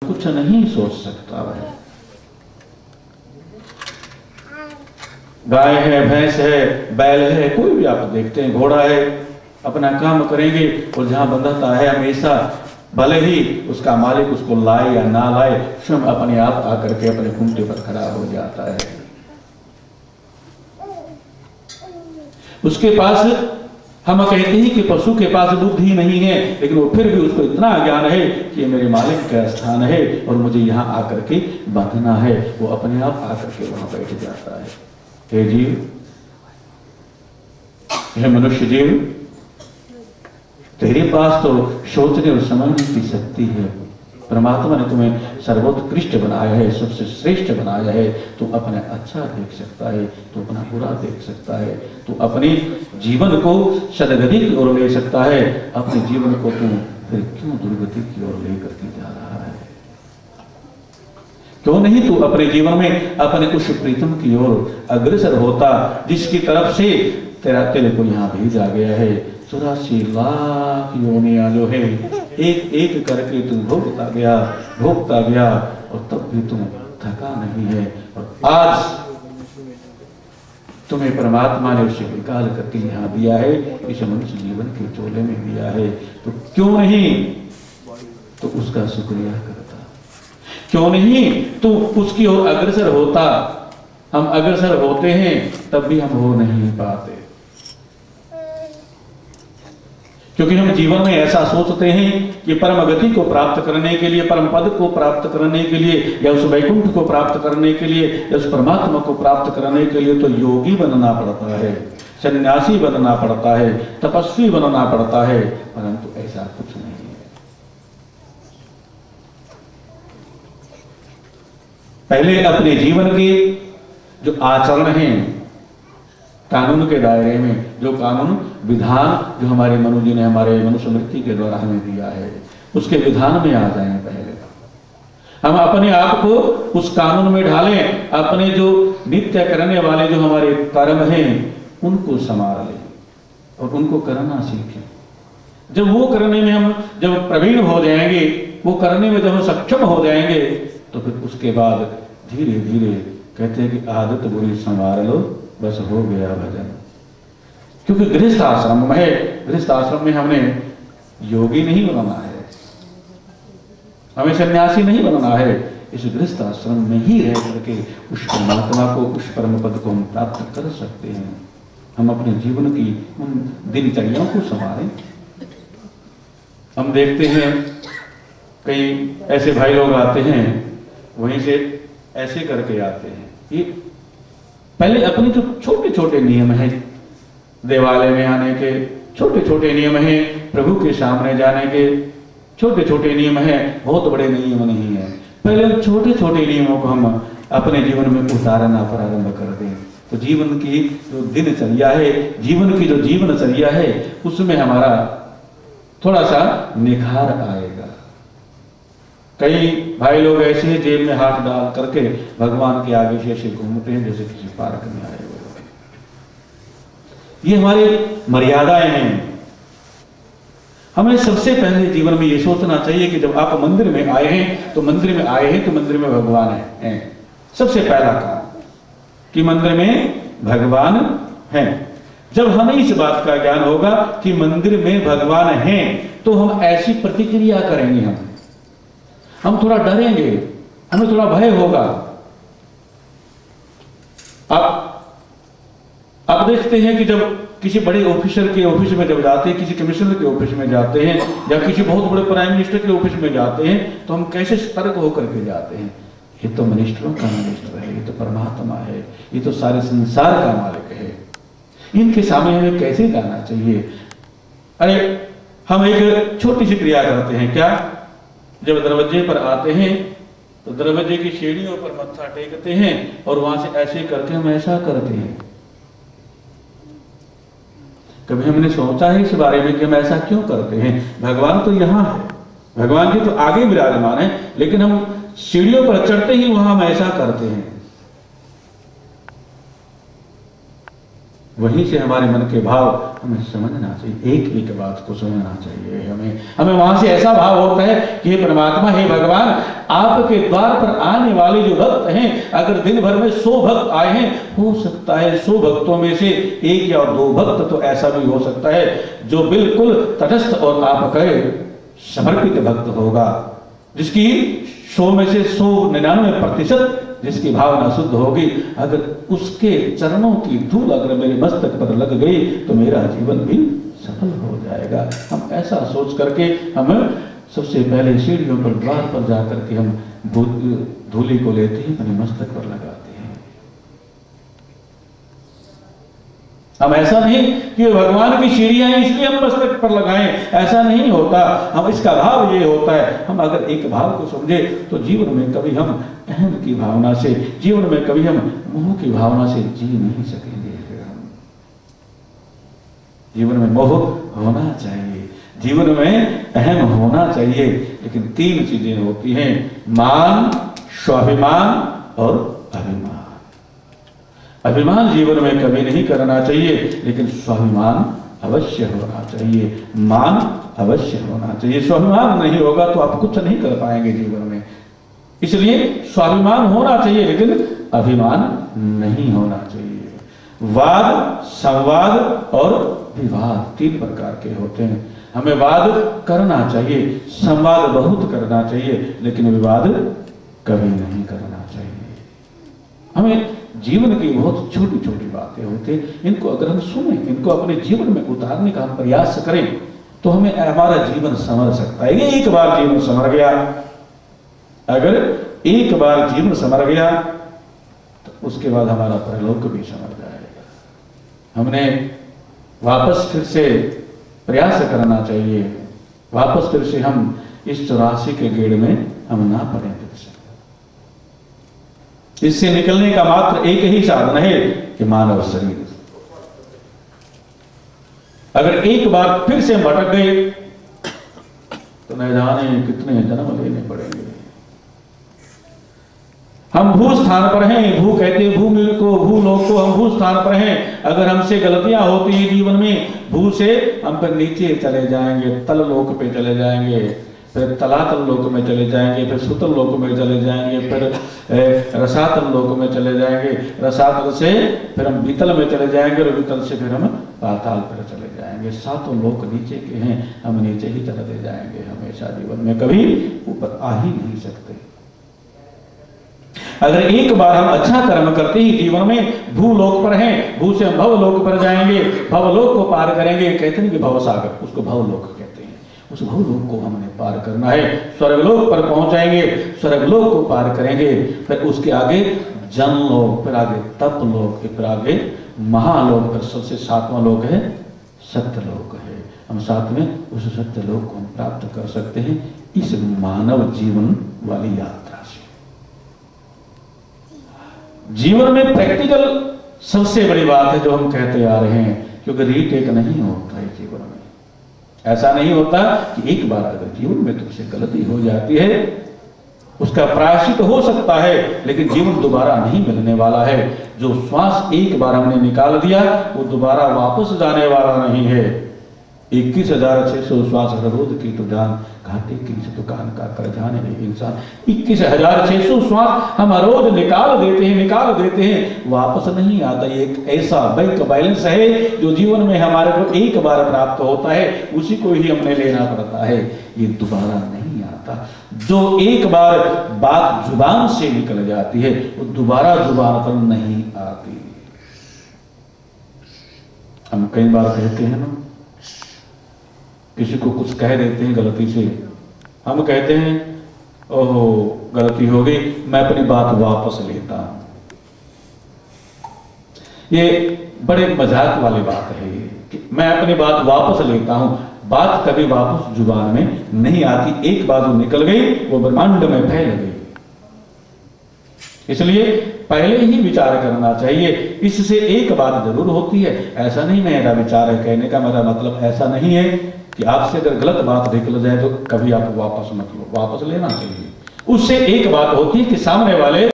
कुछ नहीं सोच सकता है। गाय है, भैंस है, बैल है, कोई भी आप देखते हैं, घोड़ा है, अपना काम करेंगे और जहां बंधता है हमेशा, भले ही उसका मालिक उसको लाए या ना लाए, स्वयं अपने आप आकर के अपने खूंटे पर खड़ा हो जाता है। उसके पास, हम कहते हैं कि पशु के पास बुद्धि नहीं है, लेकिन वो फिर भी उसको इतना ज्ञान है कि मेरे मालिक का स्थान है और मुझे यहाँ आकर के बांधना है। वो अपने आप आकर के वहां बैठ जाता है। हे जीव, हे मनुष्य जीव, तेरे पास तो सोचने और समझने की शक्ति है। परमात्मा ने तुम्हें सर्वोत्कृष्ट बनाया है, सबसे श्रेष्ठ बनाया है। तू अपना अच्छा देख सकता है, तू अपना बुरा देख सकता है, तू अपने जीवन को सदगति की ओर ले सकता है। अपने जीवन को तू फिर क्यों दुर्गति की ओर लेकर के जा रहा है? क्यों नहीं तू अपने जीवन में अपने उस प्रीतम की ओर अग्रसर होता जिसकी तरफ से तेरे को यहाँ भेजा गया है। 84 लाख योनियां जो है एक एक करके तुम भोगता गया और तब भी तुम थका नहीं है। और आज तुम्हें परमात्मा ने उसे निकाल करके यहाँ दिया है, इस मनुष्य जीवन के चोले में दिया है। तो क्यों नहीं तो उसका शुक्रिया करता, क्यों नहीं तो उसकी ओर अग्रसर होता। हम अग्रसर होते हैं तब भी हम हो नहीं पाते, क्योंकि हम जीवन में ऐसा सोचते हैं कि परम गति को प्राप्त करने के लिए, परम पद को प्राप्त करने के लिए, या उस वैकुंठ को प्राप्त करने के लिए, या उस परमात्मा को प्राप्त करने के लिए तो योगी बनना पड़ता है, सन्यासी बनना पड़ता है, तपस्वी बनना पड़ता है। परंतु ऐसा कुछ नहीं है। पहले अपने जीवन के जो आचरण हैं, कानून के दायरे में, जो कानून विधान जो हमारे मनु जी ने हमारे मनुस्मृति के द्वारा हमें दिया है, उसके विधान में आ जाएं। पहले हम अपने आप को उस कानून में ढालें, अपने जो नित्य करने वाले जो हमारे कर्म हैं उनको संभाल लें और उनको करना सीखें। जब वो करने में हम जब प्रवीण हो जाएंगे, वो करने में जब हम सक्षम हो जाएंगे, तो फिर उसके बाद धीरे धीरे कहते हैं कि आदत बुरी संवार लो, बस हो गया भजन। क्योंकि गृहस्थ आश्रम में है, गृहस्थ आश्रम में हमने योगी नहीं बनना है, हमें सन्यासी नहीं बनना है। इस गृहस्थ आश्रम में ही रह करके उस परमात्मा को, उस परम पद को हम प्राप्त कर सकते हैं। हम अपने जीवन की उन दिनचर्याओं को संभालें। हम देखते हैं कई ऐसे भाई लोग आते हैं, वहीं से ऐसे करके आते हैं। ये पहले अपने जो छोटे छोटे नियम हैं, देवालय में आने के छोटे छोटे नियम हैं, प्रभु के सामने जाने के छोटे छोटे नियम हैं, बहुत बड़े नियम नहीं है। पहले छोटे छोटे नियमों को हम अपने जीवन में उतारना प्रारंभ कर दें, तो जीवन की जो दिनचर्या है, जीवन की जो जीवनचर्या है, उसमें हमारा थोड़ा सा निखार आएगा। कई भाई लोग ऐसे जेब में हाथ डाल करके भगवान के आगे से ऐसे घूमते हैं जैसे किसी पार्क में आए हुए। ये हमारी मर्यादाएं हैं। हमें सबसे पहले जीवन में ये सोचना चाहिए कि जब आप मंदिर में आए हैं तो मंदिर में आए हैं तो मंदिर में भगवान है। सबसे पहला काम कि मंदिर में भगवान है। जब हमें इस बात का ज्ञान होगा कि मंदिर में भगवान है, तो हम ऐसी प्रतिक्रिया करेंगे। हम थोड़ा डरेंगे, हमें थोड़ा भय होगा। आप देखते हैं कि जब किसी बड़े ऑफिसर के ऑफिस में जब जाते हैं, किसी कमिश्नर के ऑफिस में जाते हैं, या किसी बहुत बड़े प्राइम मिनिस्टर के ऑफिस में जाते हैं, तो हम कैसे सतर्क होकर के जाते हैं। ये तो मिनिस्टरों का मिनिस्टर है, ये तो परमात्मा है, ये तो सारे संसार का मालिक है, इनके सामने हमें कैसे जाना चाहिए। अरे हम एक छोटी सी क्रिया करते हैं। क्या? जब दरवाजे पर आते हैं तो दरवाजे की सीढ़ियों पर मत्था टेकते हैं और वहां से ऐसे करके हम ऐसा करते हैं। कभी हमने सोचा है इस बारे में कि हम ऐसा क्यों करते हैं? भगवान तो यहाँ है, भगवान जी तो आगे विराजमान है, लेकिन हम सीढ़ियों पर चढ़ते ही वहां हम ऐसा करते हैं। वहीं से हमारे मन के भाव हमें समझना चाहिए, एक एक बात को समझना चाहिए। हमें वहां से ऐसा भाव होता है कि हे परमात्मा, हे भगवान, आपके द्वार पर आने वाले जो भक्त हैं, अगर दिन भर में 100 भक्त आए हैं, हो सकता है 100 भक्तों में से 1 या 2 भक्त तो ऐसा भी हो सकता है जो बिल्कुल तटस्थ और आपका समर्पित भक्त होगा, जिसकी 100 में से 199% जिसकी भावना शुद्ध होगी। अगर उसके चरणों की धूल अगर मेरे मस्तक पर लग गई तो मेरा जीवन भी सफल हो जाएगा। हम ऐसा सोच करके हम सबसे पहले सीढ़ियों पर, द्वार पर जाकर के हम धूली को लेते ही अपने मस्तक पर लगाते हैं। हम ऐसा नहीं कि भगवान की सीढ़ियां हैं इसलिए हम मस्तक पर लगाएं, ऐसा नहीं होता। हम इसका भाव ये होता है, हम अगर एक भाव को समझे तो जीवन में कभी हम अहम की भावना से, जीवन में कभी हम मोह की भावना से जी नहीं सकेंगे। जीवन में मोह होना चाहिए, जीवन में अहम होना चाहिए, लेकिन 3 चीजें होती हैं, मान, स्वाभिमान और अभिमान। अभिमान जीवन में कभी नहीं करना चाहिए, लेकिन स्वाभिमान अवश्य होना चाहिए, मान अवश्य होना चाहिए। स्वाभिमान नहीं होगा तो आप कुछ नहीं कर पाएंगे जीवन में, इसलिए स्वाभिमान होना चाहिए, लेकिन अभिमान नहीं होना चाहिए। वाद, संवाद और विवाद 3 प्रकार के होते हैं। हमें वाद करना चाहिए, संवाद बहुत करना चाहिए, लेकिन विवाद कभी नहीं करना चाहिए। हमें जीवन की बहुत छोटी छोटी बातें होती हैं, इनको अगर हम सुने, इनको अपने जीवन में उतारने का हम प्रयास करें तो हमें हमारा जीवन संवर सकता है। ये एक बार जीवन संवर गया, अगर एक बार जीवन संवर गया तो उसके बाद हमारा परलोक भी संवर जाएगा। हमने वापस फिर से प्रयास करना चाहिए, वापस फिर से हम इस 84 के गेड़ में हम ना पड़े। इससे निकलने का मात्र एक ही साधन है कि मानव शरीर। अगर एक बार फिर से भटक गए तो न जाने कितने जन्म लेने पड़ेंगे। हम भू स्थान पर हैं, भू कहते हैं भूमि को, भू लोक को, हम भू स्थान पर हैं। अगर हमसे गलतियां होती हैं जीवन में, भू से हम फिर नीचे चले जाएंगे, तल लोक पे चले जाएंगे, फिर तलातल लोक में चले जाएंगे, फिर सुतल लोक में चले जाएंगे, फिर रसातल लोक में चले जाएंगे, रसातल से फिर हम बीतल में चले जाएंगे, और बीतल से फिर हम पाताल पर चले जाएंगे। 7 लोक नीचे के हैं, हम नीचे ही चले जाएंगे हमेशा, जीवन में कभी ऊपर आ ही नहीं सकते। अगर एक बार हम अच्छा कर्म करते ही जीवन में भूलोक पर हैं, भू से हम भवलोक पर जाएंगे, भवलोक को पार करेंगे, कहते हैं कि भवसागर, उसको भवलोक कहते हैं। उस भवलोक को हमने पार करना है, स्वर्गलोक पर पहुंचाएंगे, स्वर्गलोक को पार करेंगे, फिर उसके आगे जनलोक, फिर आगे तपलोक, फिर आगे महालोक, फिर सबसे 7वां लोक है सत्यलोक है। हम साथ में उस सत्यलोक को हम प्राप्त कर सकते हैं इस मानव जीवन वाली यात्रा से। जीवन में प्रैक्टिकल सबसे बड़ी बात है जो हम कहते आ रहे हैं, क्योंकि रीटेक नहीं होता है जीवन में। ऐसा नहीं होता कि एक बार अगर जीवन में तुमसे गलती हो जाती है उसका प्रायश्चित हो सकता है, लेकिन जीवन दोबारा नहीं मिलने वाला है। जो श्वास एक बार हमने निकाल दिया वो दोबारा वापस जाने वाला नहीं है। 21,600 श्वास रोज की तो जान, घाटे की दुकान का कर जाने नहीं इंसान। 21,600 श्वास हम रोज निकाल देते हैं, वापस नहीं आता। ये एक ऐसा बैंक बैलेंस है जो जीवन में हमारे को एक बार प्राप्त होता है, उसी को ही हमने लेना पड़ता है, ये दोबारा नहीं आता। जो एक बार बात जुबान से निकल जाती है वो दोबारा जुबान पर नहीं आती। हम कई बार कहते हैं ना, किसी को कुछ कह देते हैं गलती से, हम कहते हैं ओहो गलती हो गई, मैं अपनी बात वापस लेता हूं। ये बड़े मजाक वाली बात है ये कि मैं अपनी बात वापस लेता हूं। बात कभी वापस जुबान में नहीं आती, एक बार जो निकल गई वो ब्रह्मांड में फैल गई। इसलिए पहले ही विचार करना चाहिए। इससे एक बात जरूर होती है, ऐसा नहीं मेरा विचार है कहने का मेरा मतलब ऐसा नहीं है कि आपसे अगर गलत बात निकल जाए तो कभी आप वापस मत लो, वापस लेना चाहिए। उससे एक बात होती है कि सामने वाले